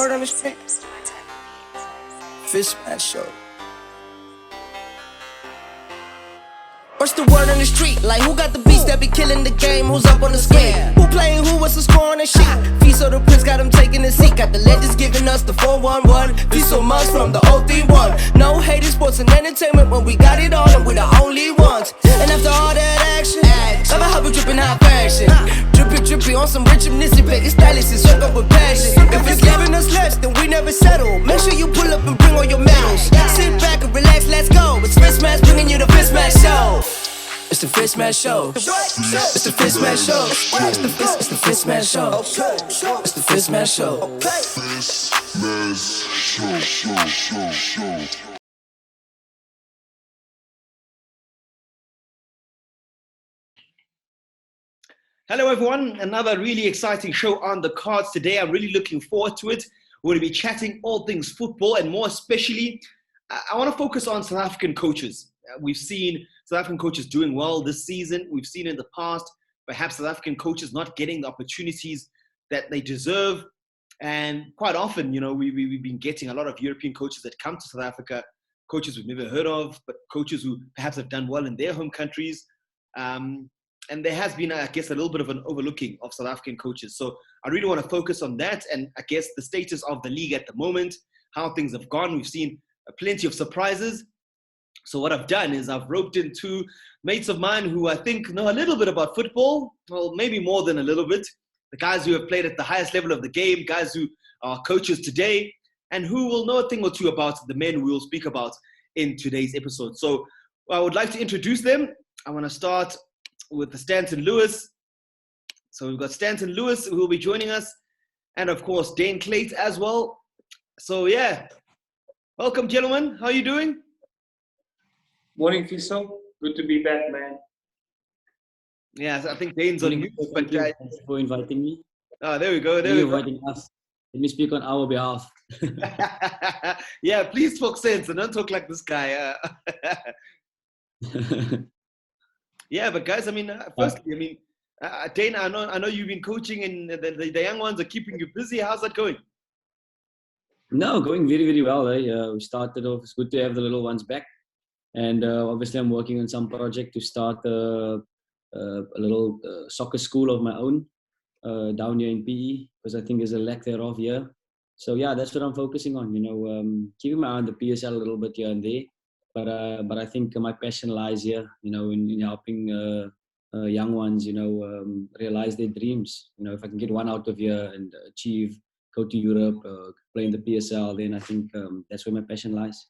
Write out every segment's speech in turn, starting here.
word on the street? FisMaz Show. What's the word on the street? Like, who got the beats that be killing the game? Who's up on the screen? Who playing who? What's the score on the sheet? Fiso the Prince got him taking the seat. Got the legends giving us the 411. Fiso Maz from the 031. No hating sports and entertainment when we got it all and we're the only ones. And after all that action, never how we dripping high passion. Drippy on some rich amnesty, baby stylists and soak up with passion. If it's giving us less, then we never settle. Make sure you pull up and bring all your medals. Sit back and relax, let's go. It's FisMaz bringing you the FisMaz Show. It's the FisMaz Show. It's the FisMaz Show. It's the FisMaz Show. It's the FisMaz Show. FisMaz Show. Hello everyone, another really exciting show on the cards today. I'm really looking forward to it. We're going to be chatting all things football and more especially, I want to focus on South African coaches. We've seen South African coaches doing well this season. We've seen in the past, perhaps South African coaches not getting the opportunities that they deserve. And quite often, you know, we've been getting a lot of European coaches that come to South Africa, coaches we've never heard of, but coaches who perhaps have done well in their home countries. And there has been, I guess, a little bit of an overlooking of South African coaches. So I really want to focus on that and I guess the status of the league at the moment, how things have gone. We've seen plenty of surprises. So what I've done is I've roped in two mates of mine who I think know a little bit about football, well, maybe more than a little bit. The guys who have played at the highest level of the game, guys who are coaches today, and who will know a thing or two about the men we will speak about in today's episode. So I would like to introduce them. I want to start with the Stanton Lewis. So we've got Stanton Lewis who will be joining us, and of course Daine Klate as well. So yeah, welcome gentlemen. How are you doing? Morning, Fiso. Good to be back, man. Yeah, I think Daine's on mute. Thank you for inviting me. Oh, there we go. There we go. Inviting us. Let me speak on our behalf. Yeah, please talk sense and don't talk like this guy. Yeah, but guys, I mean, firstly, I mean, Daine, I know you've been coaching and the young ones are keeping you busy. How's that going? No, going very, very well. We started off, it's good to have the little ones back. And obviously I'm working on some project to start a little soccer school of my own down here in PE, because I think there's a lack thereof here. So yeah, that's what I'm focusing on, you know, keeping my eye on the PSL a little bit here and there. But I think my passion lies here, you know, in helping young ones, you know, realize their dreams. You know, if I can get one out of here and achieve, go to Europe, play in the PSL, then I think that's where my passion lies.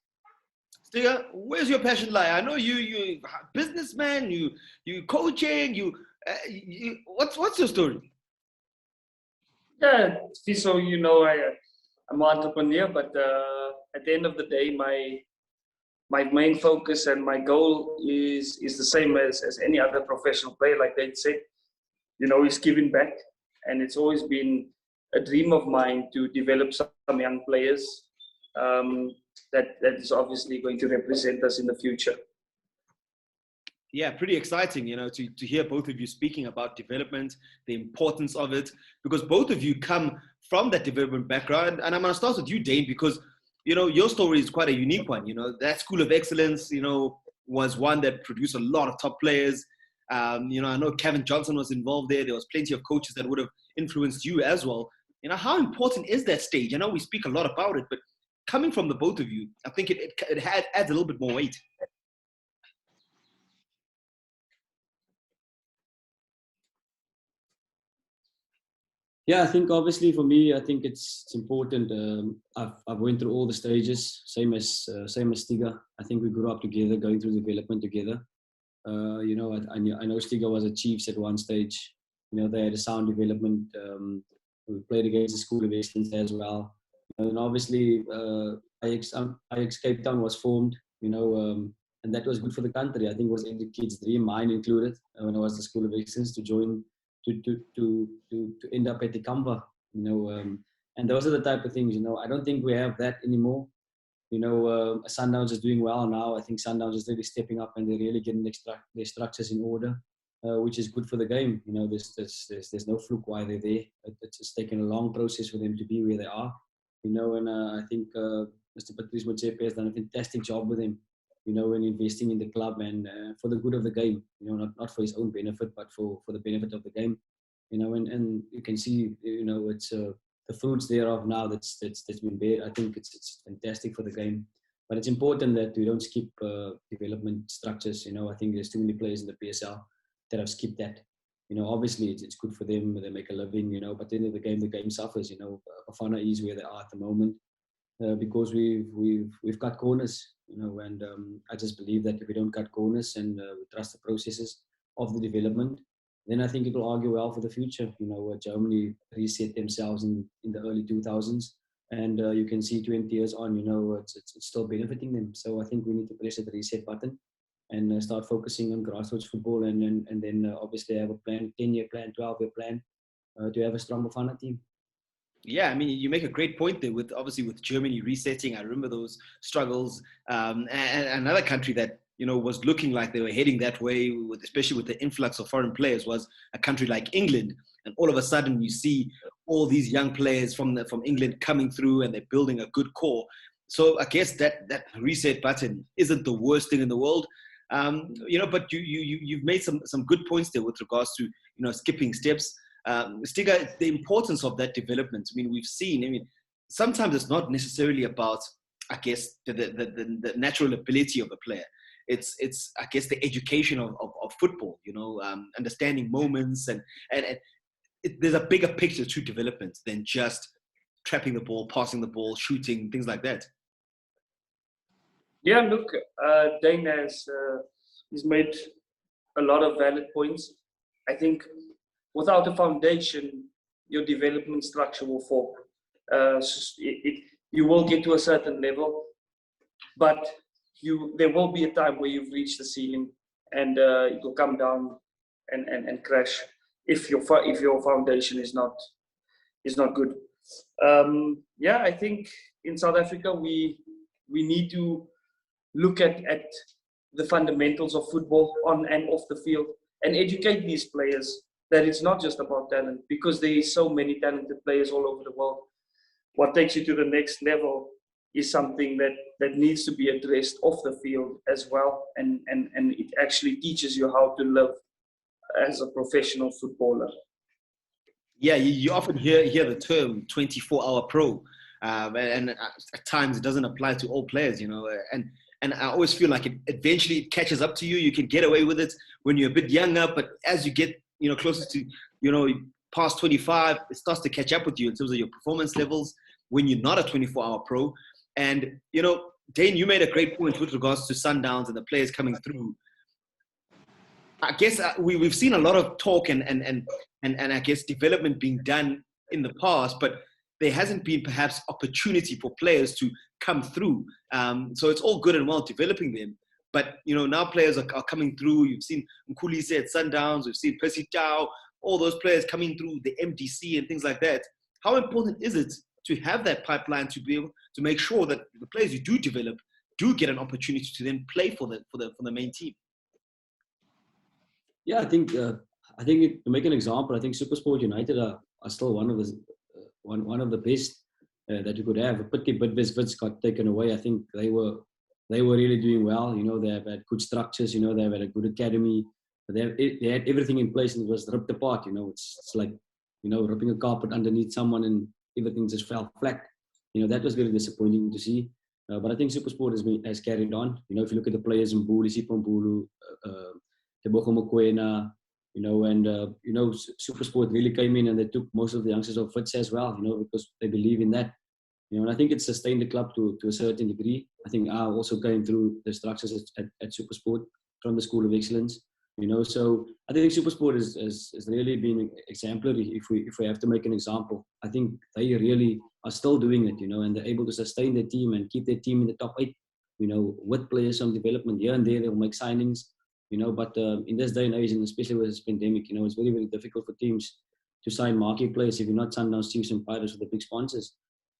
Stiga, where's your passion lie? I know you businessman, you coaching, what's your story? Yeah, Fiso, you know, I'm an entrepreneur, but at the end of the day, my main focus and my goal is the same as any other professional player, like they said, you know, is giving back. And it's always been a dream of mine to develop some young players that is obviously going to represent us in the future. Yeah, pretty exciting, you know, to hear both of you speaking about development, the importance of it, because both of you come from that development background. And I'm going to start with you, Daine, because you know, your story is quite a unique one. You know, that School of Excellence, you know, was one that produced a lot of top players. You know, I know Kevin Johnson was involved there. There was plenty of coaches that would have influenced you as well. You know, how important is that stage? I know we speak a lot about it, but coming from the both of you, I think it adds a little bit more weight. Yeah, I think obviously for me, I think it's important. I've went through all the stages, same as Stiga. I think we grew up together, going through development together. You know, I know Stiga was a Chiefs at one stage. You know, they had a sound development. We played against the School of Excellence as well. And obviously, Ajax Cape Town was formed. You know, and that was good for the country. I think it was every kid's dream, mine included, when I was the School of Excellence, to join. To end up at the Kampa, you know, and those are the type of things, you know. I don't think we have that anymore. You know, Sundowns is doing well now. I think Sundowns is really stepping up and they're really getting their structures in order, which is good for the game. You know, there's no fluke why they're there. It's taken a long process for them to be where they are. and I think Mr. Patrice Motsepe has done a fantastic job with him, in investing in the club and for the good of the game, not for his own benefit, but for the benefit of the game, and you can see, it's the fruits thereof now that's been bare. I think it's fantastic for the game, but it's important that we don't skip development structures. I think there's too many players in the PSL that have skipped that. Obviously it's good for them, they make a living, but at the end of the game suffers. Bafana is where they are at the moment because we've cut corners, and I just believe that if we don't cut corners and we trust the processes of the development, then I think it will argue well for the future. Germany reset themselves in the early 2000s, and you can see 20 years on, it's still benefiting them. So I think we need to press the reset button and start focusing on grassroots football, and then obviously have a plan, 10-year plan, 12-year plan to have a strong Bafana team. Yeah, I mean, you make a great point there with Germany resetting. I remember those struggles. And another country that, was looking like they were heading that way, especially with the influx of foreign players, was a country like England. And all of a sudden you see all these young players from England coming through and they're building a good core. So I guess that reset button isn't the worst thing in the world. But you've made some good points there with regards to, skipping steps. Stiga, the importance of that development. I mean, we've seen, sometimes it's not necessarily about, I guess, the natural ability of a player. It's I guess, the education of football, understanding moments and there's a bigger picture to development than just trapping the ball, passing the ball, shooting, things like that. Yeah, look, Daine has he's made a lot of valid points. I think without a foundation, your development structure will fall. You will get to a certain level, but there will be a time where you've reached the ceiling, and it will come down and crash if your foundation is not good. I think in South Africa we need to look at the fundamentals of football on and off the field and educate these players that it's not just about talent, because there is so many talented players all over the world. What takes you to the next level is something that needs to be addressed off the field as well, and it actually teaches you how to live as a professional footballer. Yeah, you often hear the term 24-hour pro, and at times it doesn't apply to all players, and I always feel like it eventually catches up to you. You can get away with it when you're a bit younger, but as you get closer to past 25, it starts to catch up with you in terms of your performance levels when you're not a 24-hour pro. And Daine, you made a great point with regards to Sundowns and the players coming through. I guess we've seen a lot of talk and I guess development being done in the past, but there hasn't been perhaps opportunity for players to come through. So it's all good and well developing them, but now players are coming through. You've seen Mkhulise at Sundowns, we've seen Percy Tau, all those players coming through the MDC and things like that. How important is it to have that pipeline to be able to make sure that the players you do develop do get an opportunity to then play for the main team? Yeah, I think to make an example, I think SuperSport United are still one of the best that you could have. A pity Bidvest got taken away. I think they were really doing well. They have had good structures. They have had a good academy. They had everything in place, and it was ripped apart. It's like ripping a carpet underneath someone and everything just fell flat. That was very disappointing to see. But I think SuperSport has carried on. If you look at the players in Mbulu, Sipombulu, Tebogo Mokoena, and SuperSport really came in and they took most of the youngsters of Wits as well, because they believe in that. And I think it sustained the club to a certain degree. I think I also came through the structures at SuperSport from the School of Excellence. So I think SuperSport has really been exemplary. If we have to make an example, I think they really are still doing it, and they're able to sustain their team and keep their team in the top 8, with players on development here and there. They'll make signings, but in this day and age, and especially with this pandemic, it's very, very difficult for teams to sign marquee players if you're not Sundowns, Chiefs and Pirates with the big sponsors.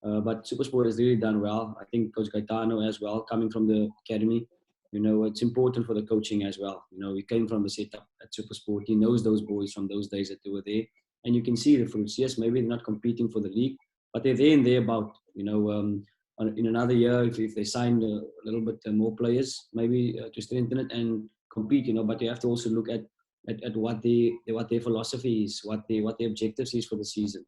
But SuperSport has really done well. I think Coach Gaetano as well, coming from the academy, it's important for the coaching as well. He came from the setup at SuperSport. He knows those boys from those days that they were there. And you can see the fruits. Yes, maybe they're not competing for the league, but they're there and thereabout. In another year, if they sign a little bit more players, maybe to strengthen it and compete. But you have to also look at what their philosophy is, what their objectives is for the season.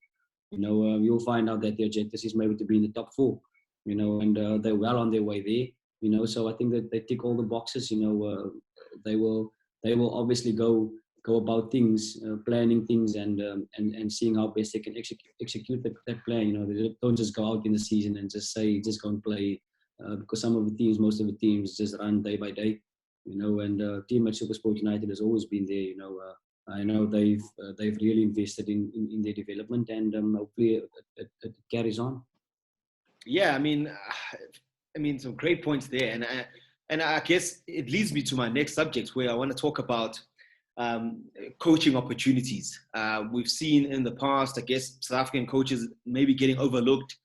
You'll find out that their objectives is maybe to be in the top 4. And they're well on their way there. So I think that they tick all the boxes. They will obviously go about things, planning things, and seeing how best they can execute that plan. They don't just go out in the season and just say just go and play, because most of the teams just run day by day. And team at SuperSport United has always been there. I know they've really invested in their development, and hopefully it carries on. Yeah, I mean, some great points there, and I guess it leads me to my next subject, where I want to talk about coaching opportunities. We've seen in the past, I guess, South African coaches maybe getting overlooked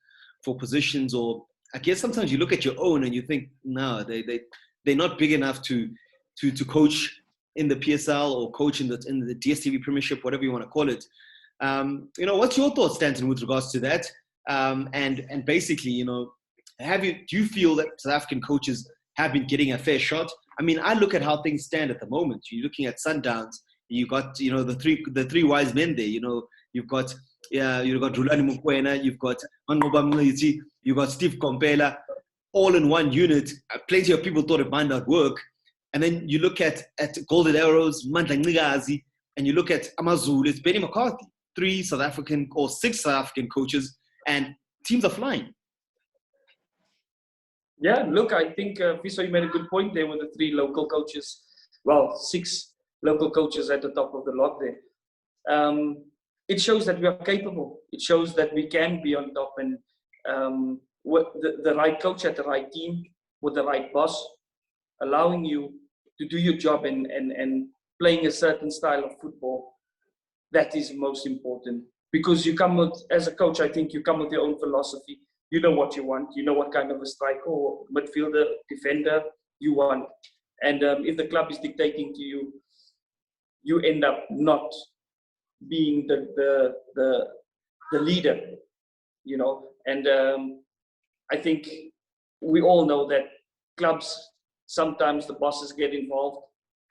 for positions, or I guess sometimes you look at your own and you think, no, they're not big enough to coach in the PSL or coach in the Dstv premiership, whatever you want to call it. What's your thoughts, Stanton, with regards to that? And basically, do you feel that South African coaches have been getting a fair shot? I mean, I look at how things stand at the moment. You're looking at Sundowns. You got the three wise men there. You've got Rulani Mukwena. You've got Mangoba Mliti. You've got Steve Kompela, all in one unit. Plenty of people thought it might not work. And then you look at Golden Arrows, Mandla Ngigazi, and you look at Amazulu, it's Benny McCarthy. 6 South African coaches, and teams are flying. Yeah, look, I think, Fiso, you made a good point there with the 3 local coaches. Well, 6 local coaches at the top of the log there. It shows that we are capable. It shows that we can be on top, and with the right coach at the right team, with the right boss, allowing you to do your job and playing a certain style of football. That is most important, because you come with, as a coach, I think you come with your own philosophy. You know what you want. You know what kind of a striker or midfielder, defender you want. And if the club is dictating to you, you end up not being the leader, And I think we all know that clubs, sometimes the bosses get involved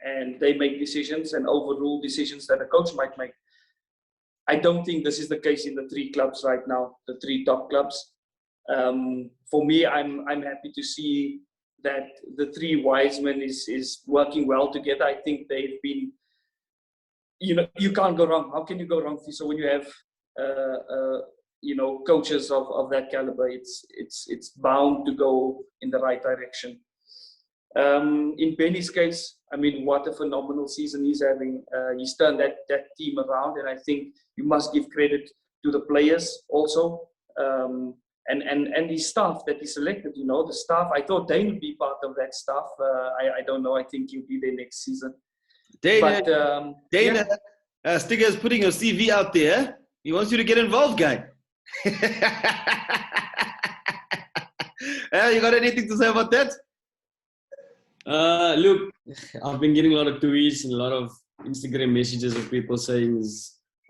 and they make decisions and overrule decisions that a coach might make. I don't think this is the case in the 3 clubs right now, the 3 top clubs. For me, I'm happy to see that the 3 wise men is working well together. I think they've been, you can't go wrong. How can you go wrong, Fiso, when you have coaches of that caliber? It's bound to go in the right direction. In Benny's case, I mean, what a phenomenal season he's having. He's turned that team around, and I think you must give credit to the players also, and his staff that he selected. The staff. I thought Daine would be part of that staff. I don't know. I think he'll be there next season. Daine, Stigger's putting your CV out there. He wants you to get involved, guy. You got anything to say about that? Look, I've been getting a lot of tweets and a lot of Instagram messages of people saying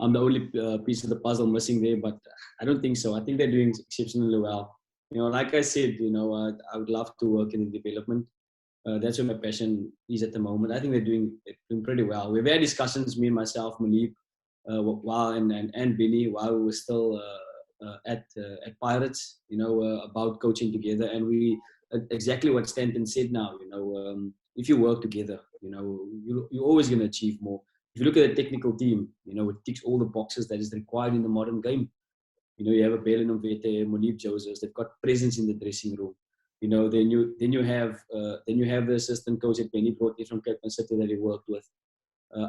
I'm the only piece of the puzzle missing there, but I don't think so. I think they're doing exceptionally well. Like I said, I would love to work in the development. That's where my passion is at the moment. I think they're doing pretty well. We've had discussions, me and myself, Malik, and Benny, while we were still at Pirates, about coaching together, and we. Exactly what Stanton said now, if you work together, you're always going to achieve more. If you look at the technical team, it ticks all the boxes that is required in the modern game. You have a Belen Mvete, Monique Joseph, they've got presence in the dressing room. Then you have the assistant coach that Benny brought in from Cape Town City that he worked with.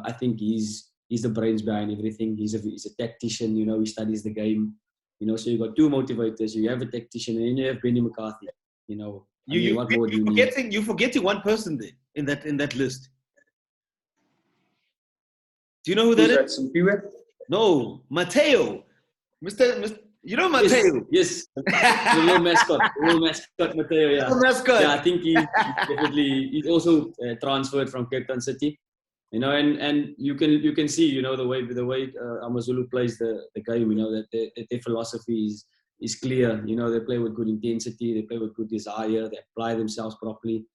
I think he's the brains behind everything. He's a tactician, he studies the game. So you got 2 motivators, you have a tactician, and you have Benny McCarthy. You're forgetting one person there in that list. Do you know who that is? No, Mateo. Mr. You know Mateo? Yes. The little mascot Mateo. Yeah. Little mascot. Yeah, I think he's also transferred from Cape Town City. And you can see, the way Amazulu plays the game. That their philosophy is clear. You know, they play with good intensity, they play with good desire, they apply themselves properly.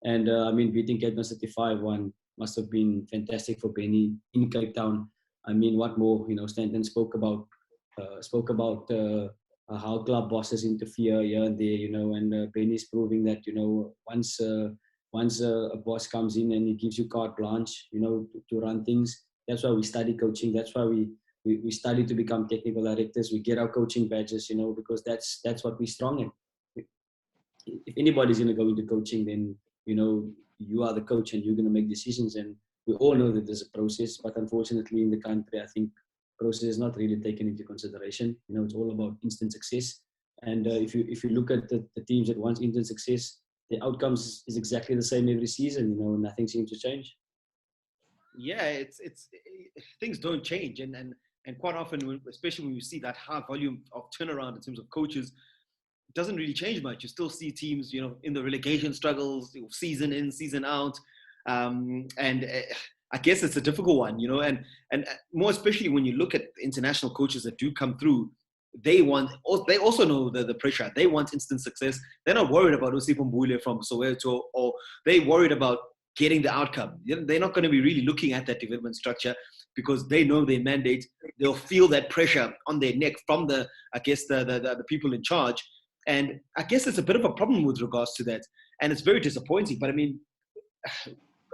And I mean, beating Cape Town 35-1 must have been fantastic for Benny in Cape Town. I mean, what more? You know, Stanton spoke about how club bosses interfere here and there. You know, and Benny's proving that, you know, once a boss comes in and he gives you carte blanche, you know, to run things. That's why we study coaching. That's why we study to become technical directors. We get our coaching badges, you know, because that's what we're strong in. If anybody's going to go into coaching, then, you know, you are the coach and you're going to make decisions. And we all know that there's a process, but unfortunately in the country, I think process is not really taken into consideration. You know, it's all about instant success. And if you look at the teams that want instant success, the outcomes is exactly the same every season. You know, nothing seems to change. Yeah, it's things don't change, and quite often, especially when you see that high volume of turnaround in terms of coaches, it doesn't really change much. You still see teams, you know, in the relegation struggles, season in, season out, and I guess it's a difficult one, you know, and more especially when you look at international coaches that do come through. They also know the pressure. They want instant success. They're not worried about Osipho Mbule from Soweto, or they're worried about getting the outcome. They're not going to be really looking at that development structure because they know their mandate. They'll feel that pressure on their neck from the people in charge. And I guess it's a bit of a problem with regards to that. And it's very disappointing. But I mean,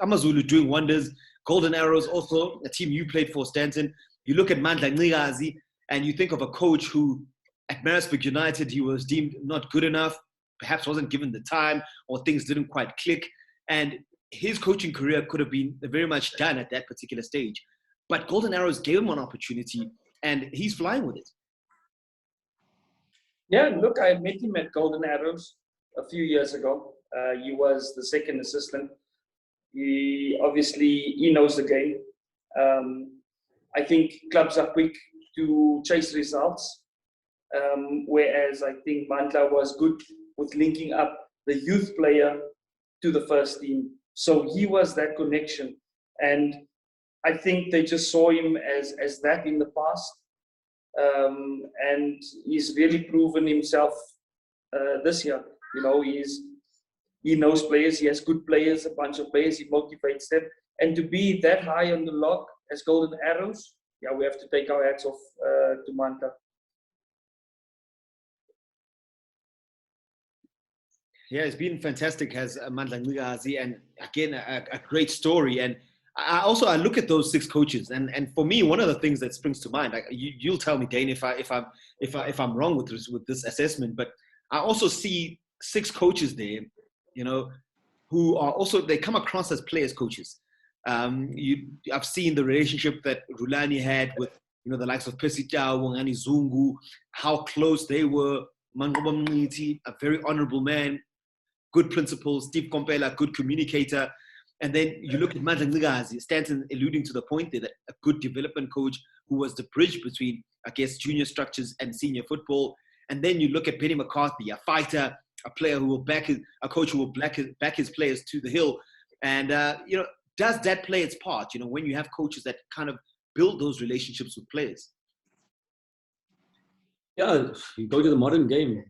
Amazulu doing wonders. Golden Arrows also, a team you played for, Stanton. You look at Mandla Ncigazi, and you think of a coach who, at Maritzburg United, he was deemed not good enough, perhaps wasn't given the time, or things didn't quite click. And his coaching career could have been very much done at that particular stage. But Golden Arrows gave him an opportunity, and he's flying with it. Yeah, look, I met him at Golden Arrows a few years ago. He was the second assistant. He knows the game. I think clubs are quick to chase results, whereas I think Mandla was good with linking up the youth player to the first team. So he was that connection. And I think they just saw him as that in the past. And he's really proven himself this year. You know, he knows players, he has good players, a bunch of players, he motivates them. And to be that high on the log as Golden Arrows, yeah, we have to take our hats off to Manta. Yeah, it's been fantastic as Mandla Ncigazi, and again, a great story. And I look at those 6 coaches, and for me, one of the things that springs to mind, you'll tell me, Daine, if I'm wrong with this assessment, but I also see 6 coaches there, you know, who are also, they come across as players coaches. I've seen the relationship that Rulani had with, you know, the likes of Percy Tau, Wangani Zungu, how close they were. Mangoba Mngiti, a very honorable man, good principles. Steve Kompela, good communicator. And then you look at Mandla Ncigazi, Stanton alluding to the point there, that a good development coach who was the bridge between, I guess, junior structures and senior football. And then you look at Penny McCarthy, a fighter, a player who will a coach who will back his players to the hill. And, you know, does that play its part, you know, when you have coaches that kind of build those relationships with players? Yeah, you go to the modern game.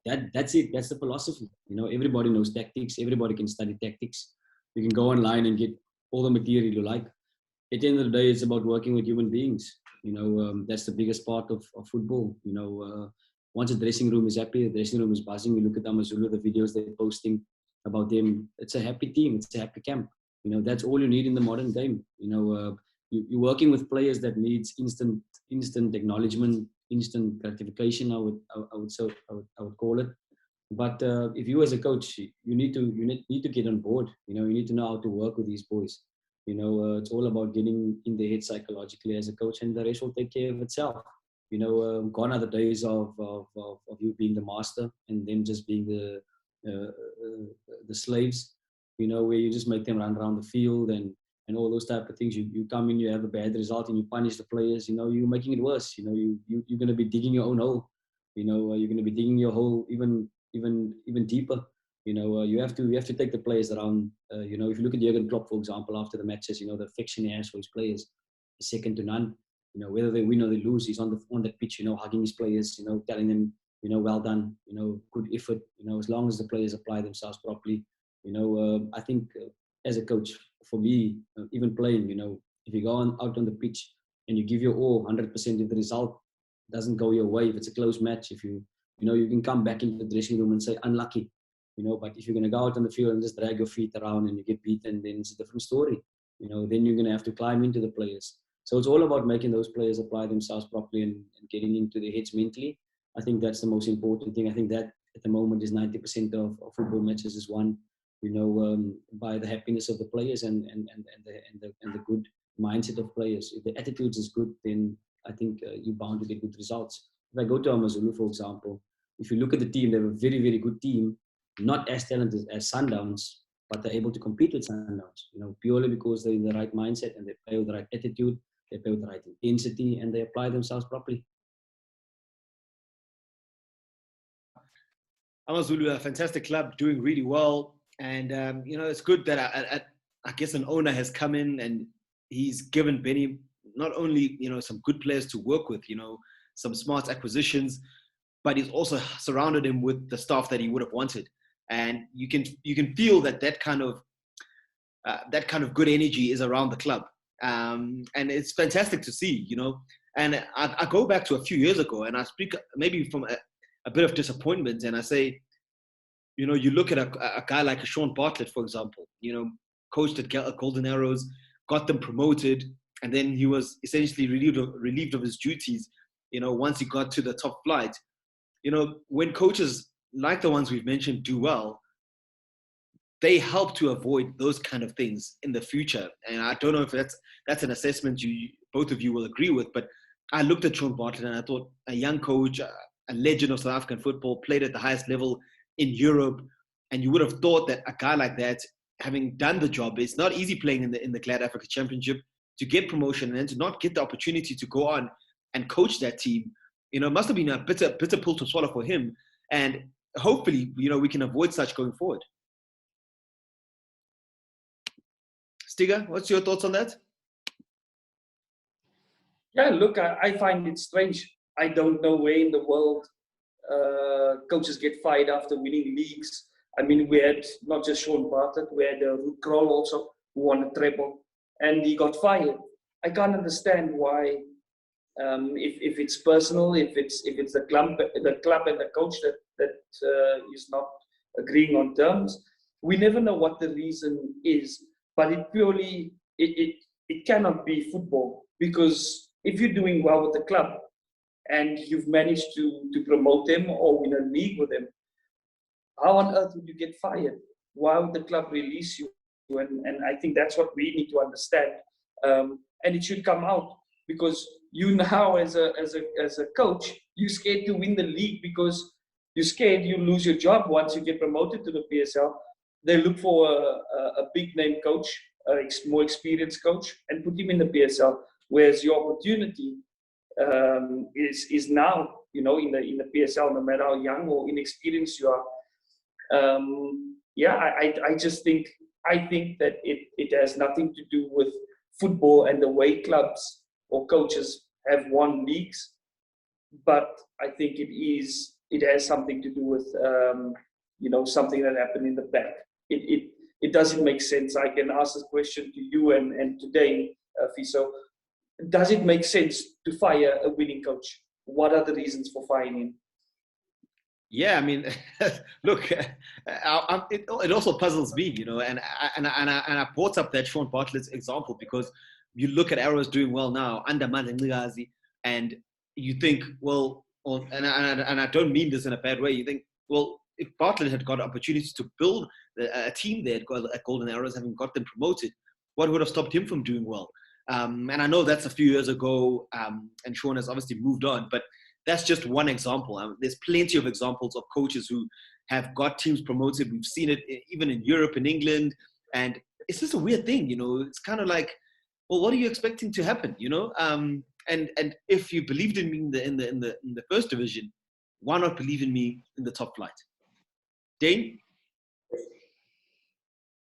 That's it. That's the philosophy. You know, everybody knows tactics. Everybody can study tactics. You can go online and get all the material you like. At the end of the day, it's about working with human beings. You know, that's the biggest part of football. You know, once the dressing room is happy, the dressing room is buzzing. You look at Amazulu, the videos they're posting about them. It's a happy team. It's a happy camp. You know, that's all you need in the modern game. You know, you're working with players that needs instant acknowledgement, instant gratification. I would call it. But if you as a coach, you need to get on board. You know, you need to know how to work with these boys. You know, it's all about getting in their head psychologically as a coach, and the rest will take care of itself. You know, gone are the days of you being the master and them just being the slaves. You know, where you just make them run around the field and all those type of things. You come in, you have a bad result, and you punish the players. You know, you're making it worse. You know, you're going to be digging your own hole. You know, you're going to be digging your hole even deeper. You know, you have to take the players around. You know, if you look at Jurgen Klopp, for example, after the matches, you know, the affection he has for his players is second to none. You know, whether they win or they lose, he's on the pitch, you know, hugging his players, you know, telling them, you know, well done, you know, good effort, you know, as long as the players apply themselves properly. You know, I think as a coach, for me, even playing, you know, if you go out on the pitch and you give your all 100%, if the result doesn't go your way, if it's a close match, if you know, you can come back into the dressing room and say unlucky, you know, but if you're going to go out on the field and just drag your feet around and you get beaten, then it's a different story. You know, then you're going to have to climb into the players. So it's all about making those players apply themselves properly and getting into their heads mentally. I think that's the most important thing. I think that at the moment is 90% of football matches is won, you know, by the happiness of the players and the good mindset of players. If the attitudes is good, then I think you're bound to get good results. If I go to AmaZulu, for example, if you look at the team, they're a very, very good team, not as talented as Sundowns, but they're able to compete with Sundowns, you know, purely because they're in the right mindset and they play with the right attitude, they play with the right intensity, and they apply themselves properly. AmaZulu, a fantastic club, doing really well. And, you know, it's good that I guess an owner has come in and he's given Benny not only, you know, some good players to work with, you know, some smart acquisitions, but he's also surrounded him with the staff that he would have wanted. And you can feel that kind of good energy is around the club. And it's fantastic to see, you know. And I go back to a few years ago and I speak maybe from a bit of disappointment, and I say, you know, you look at a guy like a Sean Bartlett, for example, you know, coached at Golden Arrows, got them promoted, and then he was essentially relieved of his duties, you know, once he got to the top flight. You know, when coaches like the ones we've mentioned do well, they help to avoid those kind of things in the future. And I don't know if that's an assessment both of you will agree with, but I looked at Sean Bartlett and I thought, a young coach, a legend of South African football, played at the highest level in Europe, and you would have thought that a guy like that, having done the job, it's not easy playing in the Klate Africa Championship, to get promotion and then to not get the opportunity to go on and coach that team. You know, it must have been a bitter pill to swallow for him. And hopefully, you know, we can avoid such going forward. Stiga, what's your thoughts on that? Yeah, look, I find it strange. I don't know where in the world coaches get fired after winning leagues. I mean, we had not just Sean Bartlett, we had Ruud Krol also, who won a treble, and he got fired. I can't understand why, if it's personal, if it's the club and the coach that is not agreeing on terms. We never know what the reason is, but it cannot be football, because if you're doing well with the club and you've managed to promote them or win a league with them, how on earth would you get fired? Why would the club release you? And I think that's what we need to understand. And it should come out, because you now as a coach, you're scared to win the league because you're scared you lose your job once you get promoted to the PSL. They look for a big name coach, a more experienced coach, and put him in the PSL. Whereas your opportunity is now, you know, in the PSL, no matter how young or inexperienced you are. I think that it has nothing to do with football and the way clubs or coaches have won leagues, but I think it has something to do with you know, something that happened in the back. It doesn't make sense. I can ask this question to you and to Daine, Fiso. Does it make sense to fire a winning coach? What are the reasons for firing him? Yeah, I mean, look, it also puzzles me, you know, and I brought up that Sean Bartlett's example because you look at Arrows doing well now under Mandengikazi, and you think, well, and I don't mean this in a bad way. You think, well, if Bartlett had got opportunities to build a team there at Golden Arrows, having got them promoted, what would have stopped him from doing well? And I know that's a few years ago, and Sean has obviously moved on, but that's just one example. There's plenty of examples of coaches who have got teams promoted. We've seen it even in Europe and England, and it's just a weird thing, you know. It's kind of like, well, what are you expecting to happen, you know? And if you believed in me in the first division, why not believe in me in the top flight? Daine?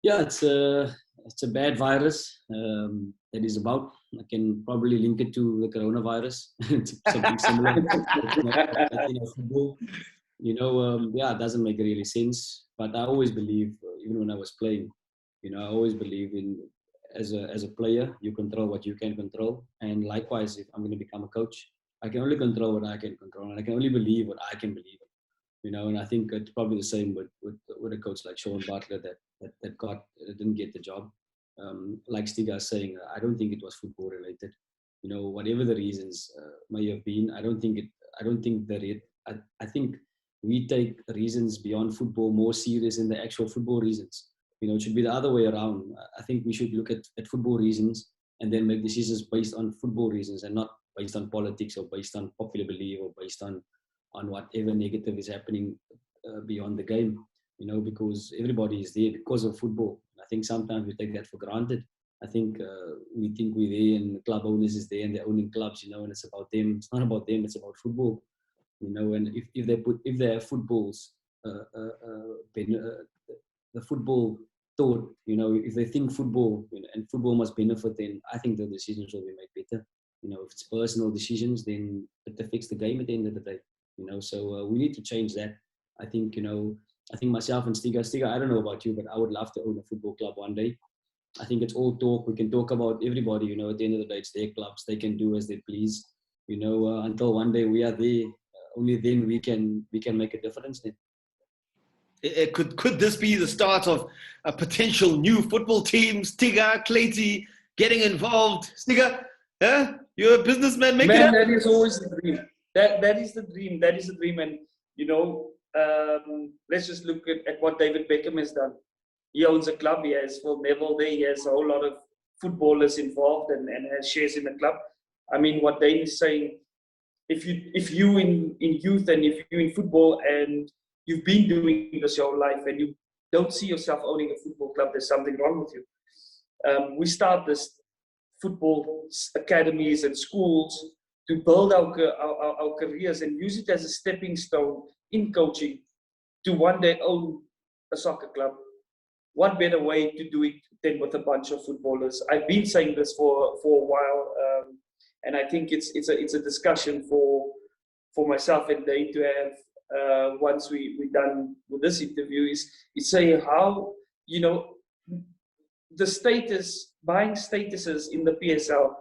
Yeah, it's a bad virus that is about. I can probably link it to the coronavirus. It's something similar. Football. Yeah, it doesn't make really sense. But I always believe, even when I was playing, I always believe in as a player, you control what you can control. And likewise, if I'm going to become a coach, I can only control what I can control, and I can only believe what I can believe. And I think it's probably the same with a coach like Sean Butler that didn't get the job. Like Stiga is saying, I don't think it was football related. Whatever the reasons may have been, I don't think that it. I think we take reasons beyond football more serious than the actual football reasons. It should be the other way around. I think we should look at football reasons and then make decisions based on football reasons and not based on politics or based on popular belief or based on whatever negative is happening beyond the game. Because everybody is there because of football. I think sometimes we take that for granted. I think we think we're there and the club owners is there and they're owning clubs, and it's about them. It's not about them, it's about football. And if they have footballs, the football thought, if they think football and football must benefit, then I think the decisions will be made better. If it's personal decisions, then it affects the game at the end of the day. So we need to change that. I think myself and Stiga, I don't know about you, but I would love to own a football club one day. I think it's all talk. We can talk about everybody, at the end of the day, it's their clubs. They can do as they please, until one day we are there. Only then we can make a difference then. Could this be the start of a potential new football team? Stiga, Klate, getting involved. Stiga, you're a businessman. Make it up. That is always the dream. That is the dream. That is the dream. And, let's just look at what David Beckham has done. He owns a club. He has Phil Neville there. He has a whole lot of footballers involved and has shares in the club. I mean, what Daine is saying, if you in youth and if you in football and you've been doing this your whole life and you don't see yourself owning a football club, there's something wrong with you. We start this football academies and schools to build our careers and use it as a stepping stone in coaching to one day own a soccer club. What better way to do it than with a bunch of footballers? I've been saying this for a while, and I think it's a discussion for myself and Daine to have once we're done with this interview. Is say how the status, buying statuses in the PSL.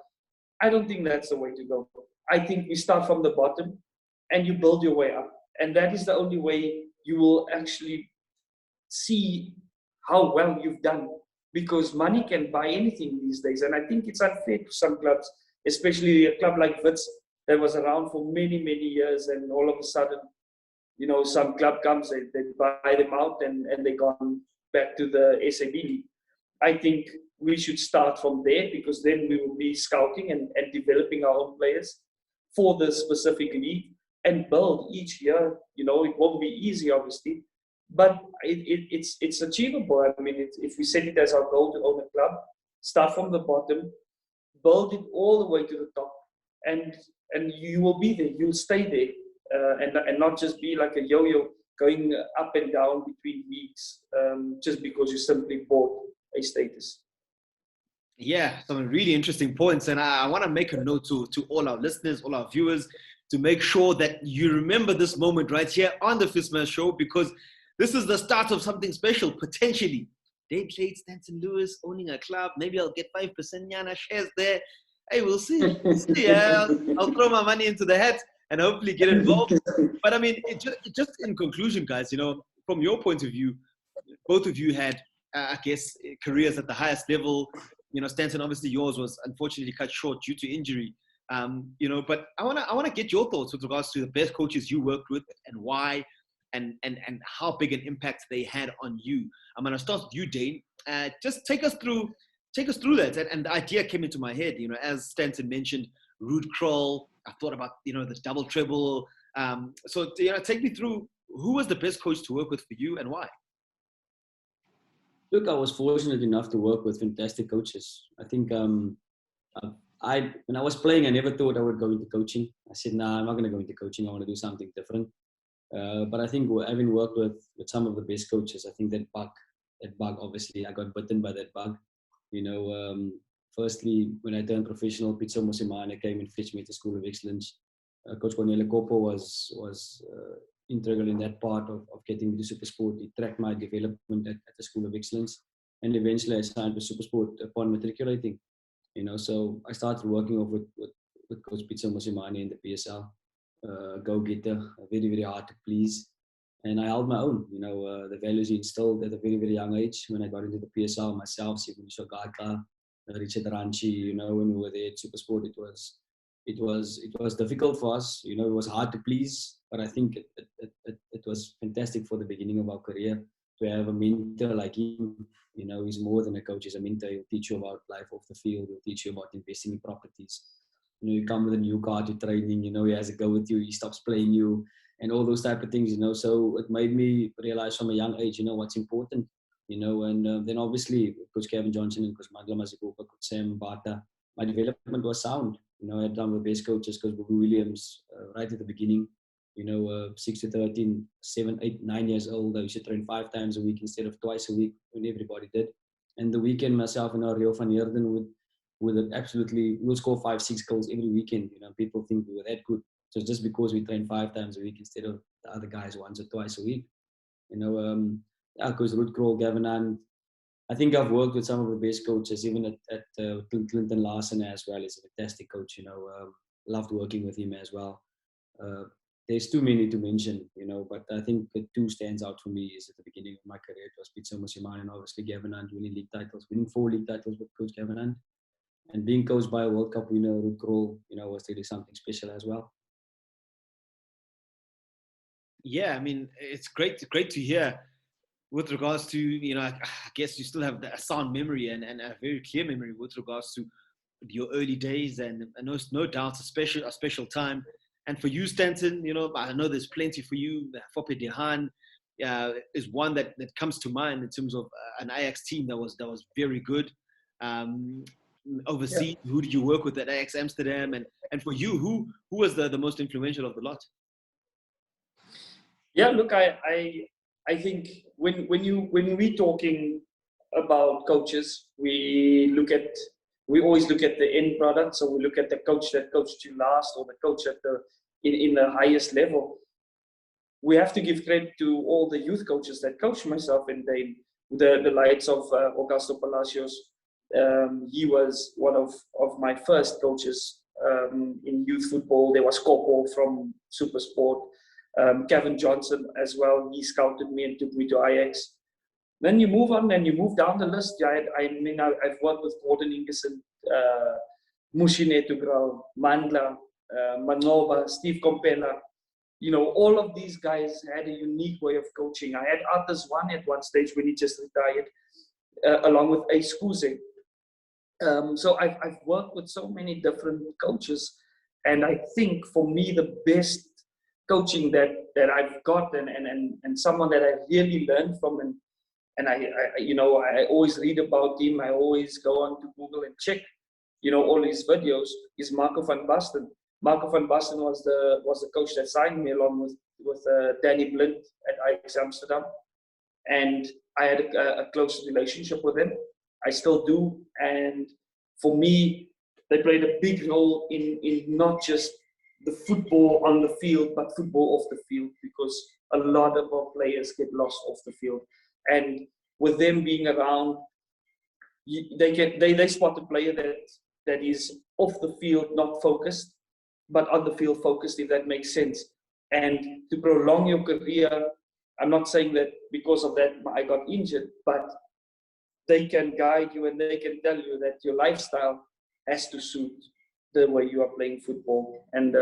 I don't think that's the way to go. I think we start from the bottom and you build your way up. And that is the only way you will actually see how well you've done. Because money can buy anything these days. And I think it's unfair to some clubs, especially a club like Wits that was around for many, many years. And all of a sudden, some club comes, they buy them out and they gone back to the SAB League. I think we should start from there because then we will be scouting and developing our own players for the specific league and build each year. It won't be easy, obviously, but it's achievable. I mean, if we set it as our goal to own a club, start from the bottom, build it all the way to the top, and you will be there. You'll stay there, and not just be like a yo-yo going up and down between leagues just because you simply bought a status. Yeah, some really interesting points. And I want to make a note to all our listeners, all our viewers, to make sure that you remember this moment right here on the FisMaz Show, because this is the start of something special, potentially. Dave Klate, Stanton Lewis owning a club. Maybe I'll get 5% Yana shares there. Hey, we'll see. I'll throw my money into the hat and hopefully get involved. But I mean, just in conclusion, guys, from your point of view, both of you had, I guess, careers at the highest level. Stanton, obviously yours was unfortunately cut short due to injury. But I want to get your thoughts with regards to the best coaches you worked with and why, and how big an impact they had on you. I'm going to start with you, Daine. Just take us through that. And the idea came into my head. As Stanton mentioned, Ruud Krol. I thought about the double treble. So take me through who was the best coach to work with for you and why. Look, I was fortunate enough to work with fantastic coaches. I think when I was playing, I never thought I would go into coaching. I said, nah, I'm not going to go into coaching. I want to do something different. But I think having worked with some of the best coaches, I think that bug, obviously, I got bitten by that bug. Firstly, when I turned professional, Fiso Mazibuko came and fetched me to the School of Excellence. Coach Cornelia Kopo was integral in that part of getting me to Supersport. He tracked my development at the School of Excellence, and eventually I signed with Supersport upon matriculating. So I started working with Coach Fiso Mazibuko in the PSL. Go-getter, very, very hard to please. And I held my own. The values he instilled at a very, very young age. When I got into the PSL myself, Sibunisho Shogaka, Richard Ranchi, when we were there at Supersport, it was difficult for us. It was hard to please, but I think it was fantastic for the beginning of our career to have a mentor like him. He's more than a coach, he's a mentor. He'll teach you about life off the field, he'll teach you about investing in properties. You come with a new car to training, he has a go with you, he stops playing you, and all those type of things, So it made me realize from a young age, what's important, and then obviously Coach Kevin Johnson and Coach Mandla Mazibuko, Coach Sam Bata, my development was sound. I had done with the best coaches, Coach Bobby Williams, right at the beginning. 6 to 13, 7, 8, 9 years old. I used to train 5 times a week instead of twice a week when everybody did. And the weekend, myself and Rio van Heerden would score 5, 6 goals every weekend. People think we were that good. So just because we train 5 times a week instead of the other guys once or twice a week. Coach Ruud Krol, Gavin Hunt. I think I've worked with some of the best coaches, even at Clinton Larson as well. He's a fantastic coach, loved working with him as well. There's too many to mention, but I think the 2 stands out for me is at the beginning of my career. It was Fiso Mazibuko and obviously Gavin Hunt winning 4 league titles with Coach Gavin Hunt. And being coached by a World Cup winner, Ruud Krol, was really something special as well. Yeah, I mean, it's great to hear. With regards to, I guess you still have a sound memory and a very clear memory with regards to your early days, and no doubt a special time. And for you, Stanton, I know there's plenty for you. Foppe Dehan is one that comes to mind in terms of an Ajax team that was very good. Overseas, Who did you work with at Ajax Amsterdam? And for you, who was the most influential of the lot? Yeah, look, I think when we're talking about coaches, we always look at the end product. So we look at the coach that coached you last, or the coach at in the highest level. We have to give credit to all the youth coaches that coached myself and Daine, the likes of Augusto Palacios. He was one of my first coaches in youth football. There was Kopo from Supersport. Kevin Johnson as well. He scouted me and took me to Ajax. Then you move on and you move down the list. I've worked with Gordon Ingerson, Mushine Tugral, Mandla, Manova, Steve Compella. All of these guys had a unique way of coaching. I had Arthur's one at one stage when he just retired, along with Ace Kuze. So I've worked with so many different coaches, and I think for me the best coaching that I've got and someone that I really learned from, and I always read about him. I always go on to Google and check all his videos, is Marco van Basten. Marco van Basten was the coach that signed me along with Danny Blind at Ajax Amsterdam, and I had a close relationship with him. I still do, and for me they played a big role in not just the football on the field, but football off the field, because a lot of our players get lost off the field. And with them being around, they spot a player that is off the field, not focused, but on the field focused, if that makes sense. And to prolong your career, I'm not saying that because of that I got injured, but they can guide you and they can tell you that your lifestyle has to suit the way you are playing football, and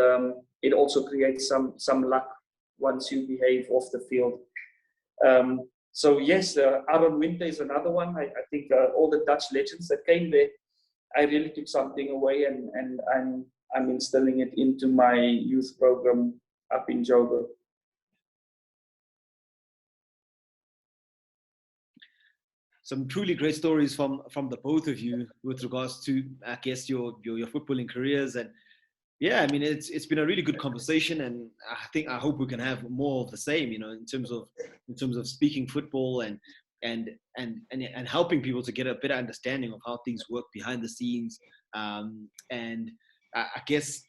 it also creates some luck once you behave off the field. So yes, Aaron Winter is another one. I think all the Dutch legends that came there, I really took something away, and I'm instilling it into my youth program up in Joburg. Some truly great stories from the both of you with regards to, I guess, your footballing careers. And yeah, I mean, it's been a really good conversation, and I hope we can have more of the same, in terms of speaking football. And and helping people to get a better understanding of how things work behind the scenes. And I guess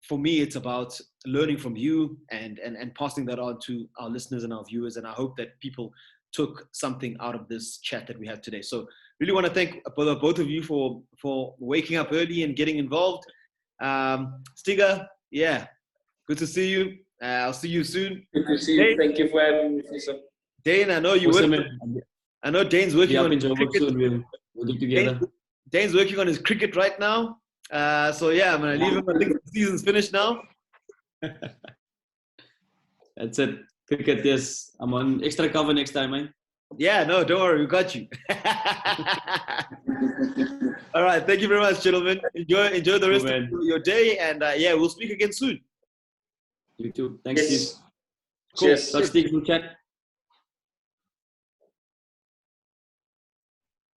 for me, it's about learning from you and passing that on to our listeners and our viewers. And I hope that people took something out of this chat that we had today. So really want to thank both of you for waking up early and getting involved. Stiga, yeah, good to see you. I'll see you soon. Good to see you. Thank you for having me, Fiso. Daine, I know you Awesome, work. I know Daine's working on his cricket. Soon. We'll do together. Daine's working on his cricket right now. So yeah, I'm gonna leave him. I think the season's finished now. That's it. Cricket, yes. I'm on extra cover next time, man. Yeah, no, don't worry, we got you. All right, thank you very much, gentlemen. Enjoy the rest of your day, and yeah, we'll speak again soon. You too. Thanks, Yes. Steve. Cool. Cheers. Let's take a chat.